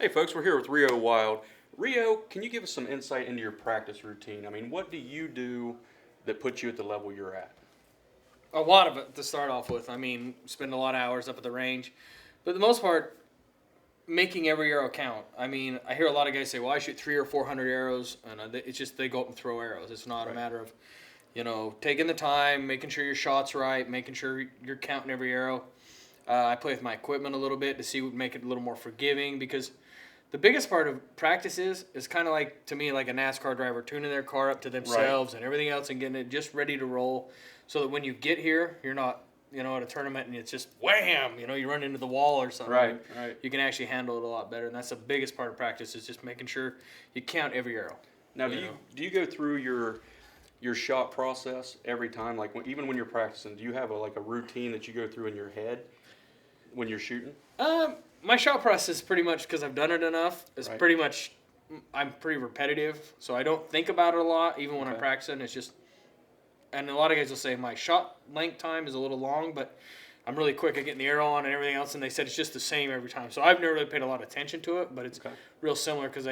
Hey folks, we're here with Rio Wild. Rio, can you give us some insight into your practice routine? I mean, what do you do that puts you at the level you're at? A lot of it to start off with. I mean, spend a lot of hours up at the range, but the most part, making every arrow count. I mean, I hear a lot of guys say, "Well, I shoot 300 or 400 arrows," and it's just they go up and throw arrows. It's not a matter of, taking the time, making sure your shot's right, making sure you're counting every arrow. I play with my equipment a little bit to see make it a little more forgiving because the biggest part of practice is kind of like to me like a NASCAR driver tuning their car up to themselves and everything else and getting it just ready to roll, so that when you get here, you're not at a tournament and it's just wham, you run into the wall or something. Right. You can actually handle it a lot better, and that's the biggest part of practice is just making sure you count every arrow. Now, do you go through your shot process every time? Like even when you're practicing, do you have a routine that you go through in your head when you're shooting? My shot process is pretty much because I've done it enough. It's Right. pretty much I'm pretty repetitive, so I don't think about it a lot. Even when I'm Okay. practicing, it's just. And a lot of guys will say my shot length time is a little long, but I'm really quick at getting the arrow on and everything else. And they said it's just the same every time. So I've never really paid a lot of attention to it, but it's Okay. real similar because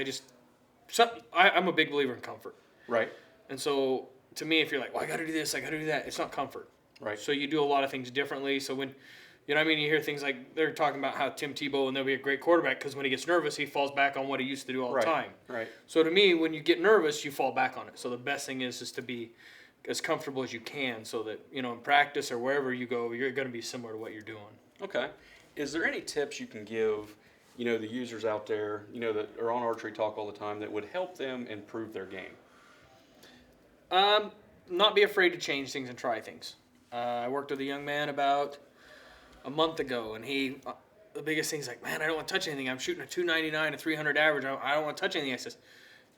I'm a big believer in comfort. Right. And so to me, if you're like, well, I got to do this, I got to do that, it's not comfort. Right. So you do a lot of things differently. So when, you hear things like they're talking about how Tim Tebow will never be a great quarterback because when he gets nervous, he falls back on what he used to do all the time. Right. So to me, when you get nervous, you fall back on it. So the best thing is to be as comfortable as you can so that, in practice or wherever you go, you're going to be similar to what you're doing. Okay. Is there any tips you can give, the users out there, that are on Archery Talk all the time that would help them improve their game? Not be afraid to change things and try things. I worked with a young man about a month ago, and the biggest thing is like, man, I don't want to touch anything. I'm shooting a 299, a 300 average. I don't want to touch anything. I says,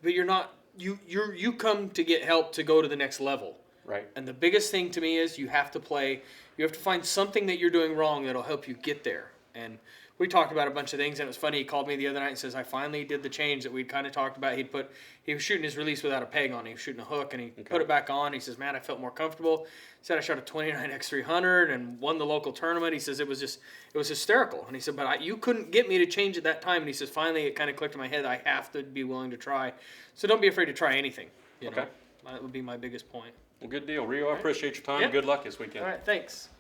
but you're not. You come to get help to go to the next level. Right. And the biggest thing to me is you have to find something that you're doing wrong that'll help you get there. And we talked about a bunch of things, and it was funny. He called me the other night and says, I finally did the change that we'd kind of talked about. He was shooting his release without a peg on it. He was shooting a hook, and he put it back on. He says, man, I felt more comfortable. He said, I shot a 29x300 and won the local tournament. He says, it was hysterical. And he said, but you couldn't get me to change at that time. And he says, finally, it kind of clicked in my head. I have to be willing to try. So don't be afraid to try anything. Okay. That would be my biggest point. Well, good deal. Rio, I appreciate your time. Yep. Good luck this weekend. All right, thanks.